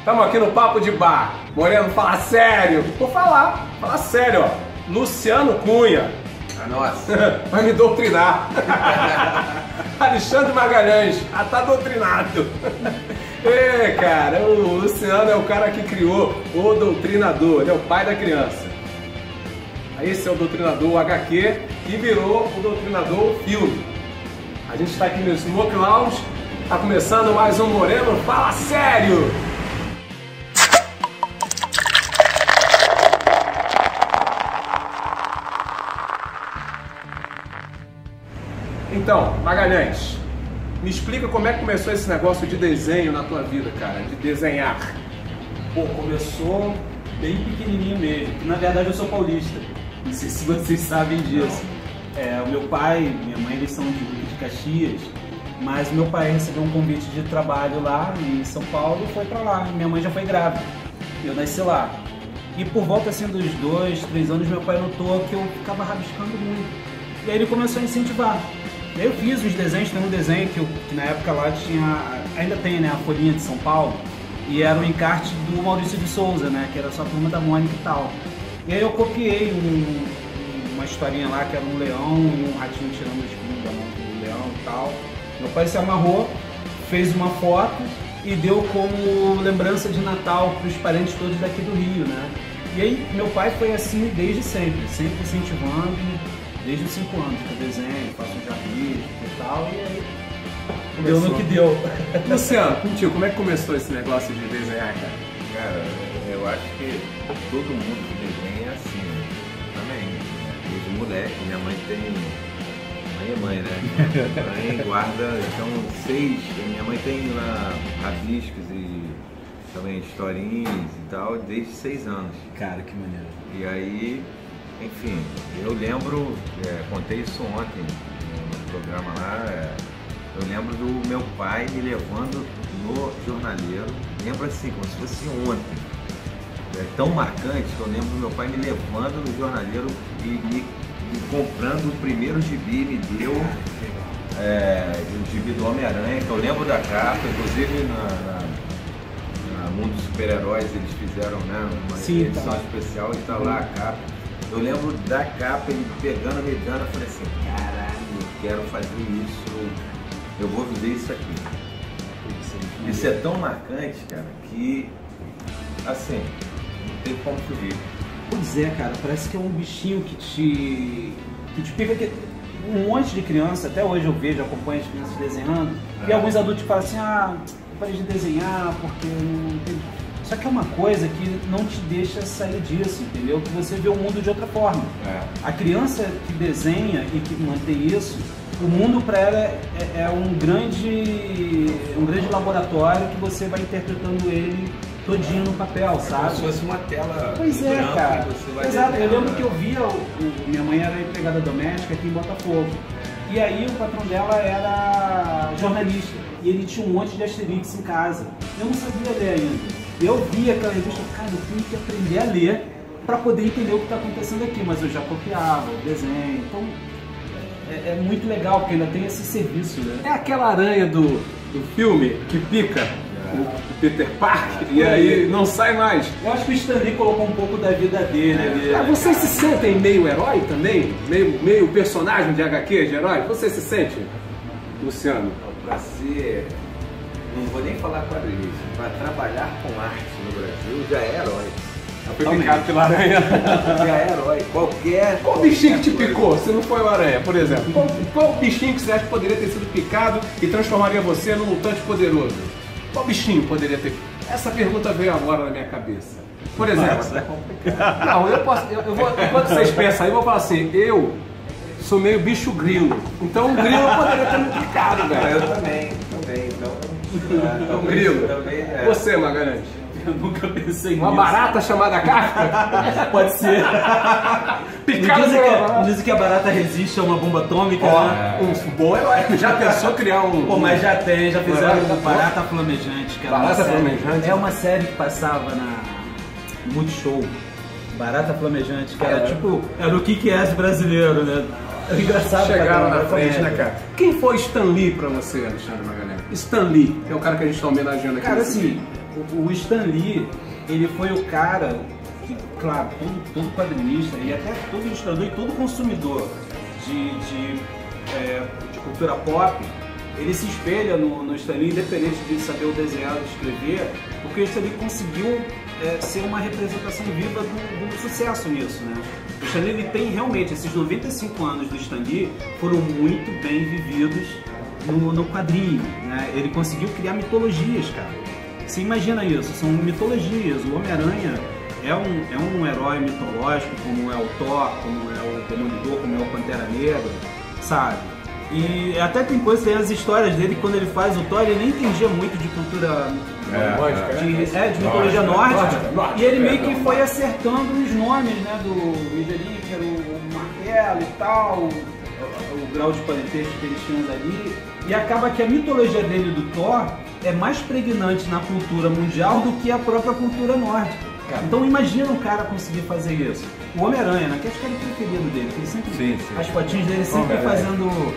Estamos aqui no Papo de Bar. Moreno, fala sério. Vou falar sério, ó. Luciano Cunha. Nossa. Vai me doutrinar. Alexandre Magalhães. Tá doutrinado. Cara, o Luciano é o cara que criou o doutrinador. Ele é o pai da criança. Esse é o doutrinador, o HQ, que virou o doutrinador, o filme. A gente está aqui no Smoke Lounge. Tá começando mais um Moreno Fala Sério. Então, Magalhães, me explica como é que começou esse negócio de desenho na tua vida, cara, de desenhar. Pô, começou bem pequenininho mesmo, que na verdade eu sou paulista, não sei se vocês sabem disso. O meu pai e minha mãe, eles são de Caxias, mas meu pai recebeu um convite de trabalho lá em São Paulo e foi pra lá. Minha mãe já foi grávida, eu nasci lá. E por volta assim dos 2, 3 anos, meu pai notou que eu ficava rabiscando muito. E aí ele começou a incentivar. E aí eu fiz os desenhos, tem um desenho que na época lá tinha, ainda tem, né, a Folhinha de São Paulo, e era um encarte do Maurício de Souza, né, que era só a Turma da Mônica e tal. E aí eu copiei uma historinha lá que era um leão e um ratinho tirando o espinho da mão do leão e tal. Meu pai se amarrou, fez uma foto e deu como lembrança de Natal para os parentes todos daqui do Rio, né. E aí meu pai foi assim desde sempre incentivando. Desde os 5 anos que eu desenho, faço um jardim e tal, e aí deu no que deu. Luciano, contigo, como é que começou esse negócio de desenhar, cara? Cara, eu acho que todo mundo que desenha é assim, né? Também. Desde moleque, minha mãe tem... Mãe é mãe, né? Mãe guarda, então, minha mãe tem lá rabiscos e também historinhas e tal, desde 6 anos. Cara, que maneiro. E aí... Enfim, eu lembro, contei isso ontem no programa lá, eu lembro do meu pai me levando no jornaleiro, lembro assim, como se fosse ontem. É tão marcante que eu lembro do meu pai me levando no jornaleiro e me comprando o primeiro gibi, me deu o gibi do Homem-Aranha, que eu lembro da capa, inclusive na Mundo Super-Heróis eles fizeram, né, uma edição especial e tá lá a capa. Eu lembro da capa, ele pegando, me dando, eu falei assim, caralho, eu quero fazer isso, eu vou viver isso aqui. Isso é tão marcante, cara, que, assim, não tem como fugir. Pois é, cara, parece que é um bichinho que te pica, que um monte de criança, até hoje eu vejo, acompanho as crianças desenhando, e alguns adultos falam assim, eu parei de desenhar porque não tem... Só que é uma coisa que não te deixa sair disso, entendeu? Que você vê o mundo de outra forma. A criança que desenha e que mantém isso, o mundo para ela é um grande laboratório que você vai interpretando ele todinho no papel, sabe? Como se fosse uma tela. Pois é, branca, cara. você vai Exato. Eu lembro que eu via, minha mãe era empregada doméstica aqui em Botafogo. E aí o patrão dela era jornalista. E ele tinha um monte de Asterix em casa. Eu não sabia ler ainda. Eu vi aquela revista, cara, eu tenho que aprender a ler para poder entender o que está acontecendo aqui, mas eu já copiava o desenho, então é muito legal, porque ainda tem esse serviço, né? É aquela aranha do filme que pica o Peter Parker e aí não sai mais. Eu acho que o Stan Lee colocou um pouco da vida dele ali. Vocês se sentem meio herói também? Meio personagem de HQ, de herói? Você se sente, Luciano? Pra ser... Não vou nem falar quadrinhos, para trabalhar com arte no Brasil já é herói. Foi picado pela aranha. Já é herói. Qual bichinho que te picou, se não foi uma aranha, por exemplo? Qual bichinho que você acha que poderia ter sido picado e transformaria você num mutante poderoso? Qual bichinho poderia ter? Essa pergunta veio agora na minha cabeça. Por exemplo. Não, enquanto vocês pensam aí, eu vou falar assim, eu sou meio bicho grilo. Então um grilo poderia ter me picado, velho. Eu também. Então, grilo. Também, Você, Magalhães? Eu nunca pensei nisso. Uma barata chamada Kafka? Pode ser. Picada. Dizem que a barata resiste a uma bomba atômica, né? Um bom herói. Já pensou criar um... Pô, mas já fizeram Barata Flamejante. Que era Barata Flamejante? É uma série que passava na Multishow. Barata Flamejante, que era tipo... Era o Kick-Ass brasileiro, né? É engraçado. Chegaram na frente, né, cara? Quem foi Stan Lee pra você, Alexandre Magalhães? Stan Lee, que é o cara que a gente tá homenageando aqui. Cara, assim, o Stan Lee, ele foi o cara que, claro, todo quadrinista e até todo ilustrador e todo consumidor de cultura pop, ele se espelha no Stan Lee, independente de saber o desenhar, escrever, porque o Stan Lee conseguiu ser uma representação viva do sucesso nisso, né? O Stan Lee, ele tem realmente, esses 95 anos do Stan Lee foram muito bem vividos no quadrinho, né? Ele conseguiu criar mitologias, cara. Você imagina isso, são mitologias. O Homem-Aranha é um herói mitológico, como é o Thor, como é o Demolidor, como é o Pantera Negra, sabe? E até tem coisas, tem as histórias dele, quando ele faz o Thor, ele nem entendia muito de cultura de mitologia nórdica, e ele meio que foi acertando os nomes, né, do Midelinger, o martelo e tal, o grau de parentesco que eles tinham ali, e acaba que a mitologia dele do Thor é mais pregnante na cultura mundial do que a própria cultura nórdica. Então imagina um cara conseguir fazer isso. O Homem-Aranha, né, que acho que era o preferido dele, que ele sempre, as fotinhas dele sempre fazendo,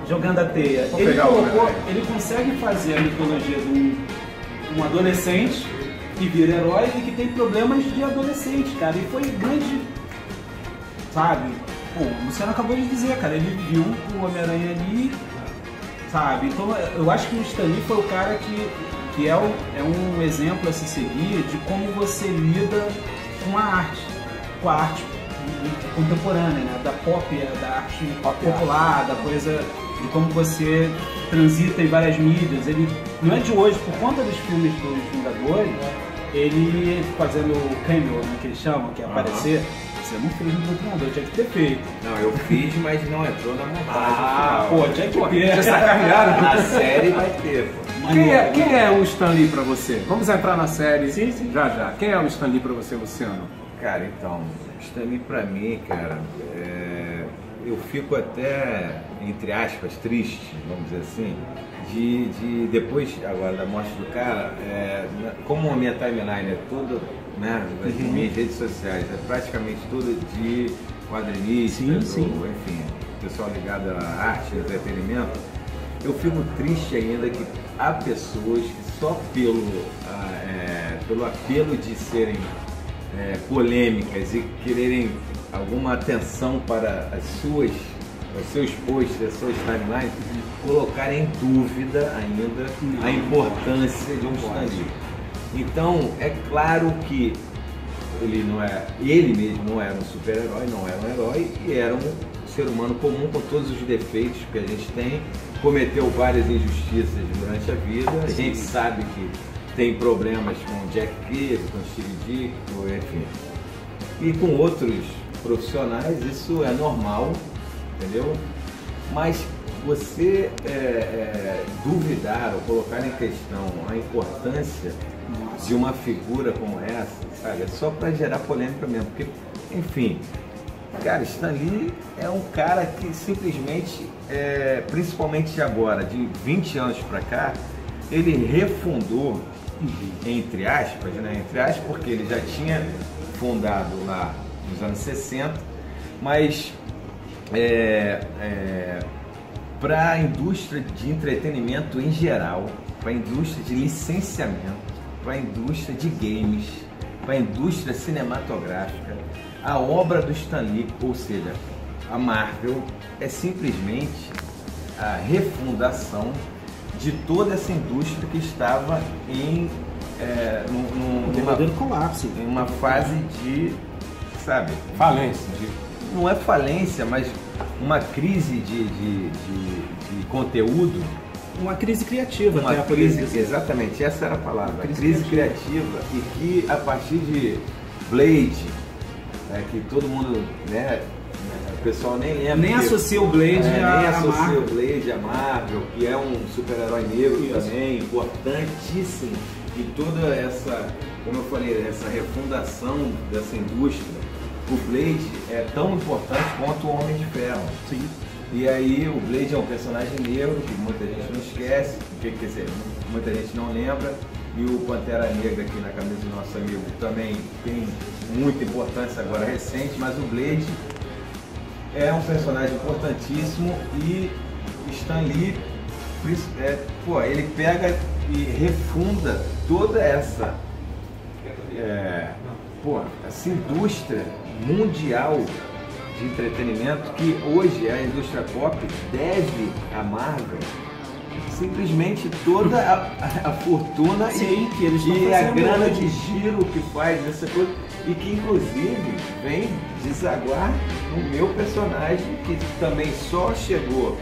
jogando a teia. Ele consegue fazer a mitologia de um adolescente que vira herói e que tem problemas de adolescente, cara. E foi grande, sabe? Pô, o Luciano acabou de dizer, cara, ele viu o Homem-Aranha ali, sabe? Então eu acho que o Stan Lee foi o cara que é um exemplo a se seguir de como você lida com a arte contemporânea, né? Da pop, da arte popular, da coisa, de como você transita em várias mídias. Ele não é de hoje, por conta dos filmes dos Vingadores, ele fazendo o cameo, né, que eles chamam, que é aparecer. Você não fez no Doutrinador, tinha que ter feito. Não, eu fiz, mas não entrou na montagem. Pô, tinha que ter. Na série vai ter, pô. Quem é o Stan Lee pra você? Vamos entrar na série sim. já. Quem é o Stan Lee pra você, Luciano? Cara, então, Stan Lee pra mim, cara, eu fico até, entre aspas, triste, vamos dizer assim, de depois, agora, da morte do cara, como a minha timeline é toda, né, das minhas redes sociais, é praticamente toda de quadrinistas, ou, enfim, pessoal ligado à arte, entretenimento, eu fico triste ainda que há pessoas que só pelo apelo de serem polêmicas e quererem alguma atenção para os seus posts, as suas timelines, colocarem em dúvida ainda a importância de um Stan Lee. Então, é claro que ele mesmo não era um super-herói, não era um herói, e era um ser humano comum com todos os defeitos que a gente tem, cometeu várias injustiças durante a vida, a gente sabe que tem problemas com Jack Kirby, com Steve Ditko, enfim. E com outros profissionais isso é normal, entendeu? Mas você duvidar ou colocar em questão a importância de uma figura como essa, sabe? É só para gerar polêmica mesmo, porque, enfim, cara, Stan Lee é um cara que simplesmente, principalmente agora, de 20 anos para cá, ele refundou, entre aspas, porque ele já tinha fundado lá nos anos 60, mas para a indústria de entretenimento em geral, para a indústria de licenciamento, para a indústria de games, para a indústria cinematográfica, a obra do Stan Lee, ou seja, a Marvel, é simplesmente a refundação de toda essa indústria que estava em colapso, em uma fase de, sabe, falência. Não é falência, mas uma crise de conteúdo. Uma crise criativa. Uma crise, exatamente, essa era a palavra. Uma crise criativa. E que a partir de Blade, que todo mundo, né, o pessoal nem lembra. Nem associa o Blade a Marvel, que é um super-herói negro também, importantíssimo. E toda essa, como eu falei, essa refundação dessa indústria, o Blade é tão importante quanto o Homem de Ferro. Sim. E aí o Blade é um personagem negro que muita gente não esquece, quer dizer, muita gente não lembra. E o Pantera Negra aqui na camisa do nosso amigo também tem muita importância agora recente, mas o Blade é um personagem importantíssimo e Stan Lee, ele pega e refunda toda essa essa indústria mundial de entretenimento que hoje a indústria pop deve à Marvel simplesmente toda a fortuna Sim, que eles e a grana hoje. de giro que faz essa coisa e que inclusive vem desaguar no meu personagem que também só chegou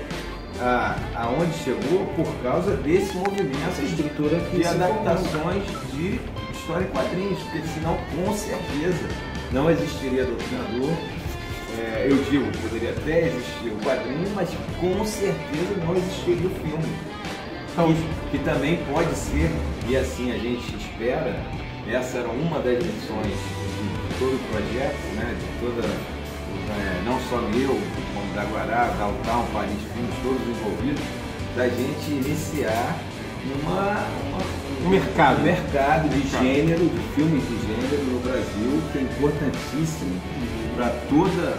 aonde chegou por causa desse movimento Essa estrutura que de se adaptações de história em quadrinhos, porque senão com certeza não existiria Doutrinador. Eu digo, poderia até existir o quadrinho, mas com certeza não existiria o filme. Então, que também pode ser, e assim a gente espera, essa era uma das missões de todo o projeto, né, de toda, não só meu, como da Guará, Downtown, Paris Filmes, todos envolvidos, da gente iniciar um mercado de gênero, de filmes de gênero no Brasil, que é importantíssimo para toda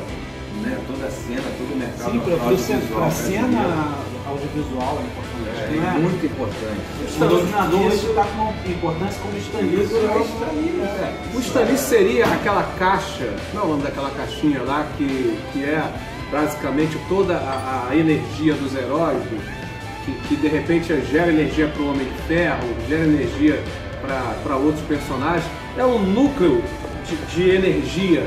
a cena, todo o mercado audiovisual. Para a cena brasileiro. audiovisual é importante. É muito importante. O Doutrinador hoje está com uma importância como Stan Lee. O Stan Lee seria aquela caixa, não é o nome daquela caixinha lá, que é basicamente toda a energia dos heróis, que de repente gera energia para o Homem de Ferro, gera energia para outros personagens. É um núcleo de energia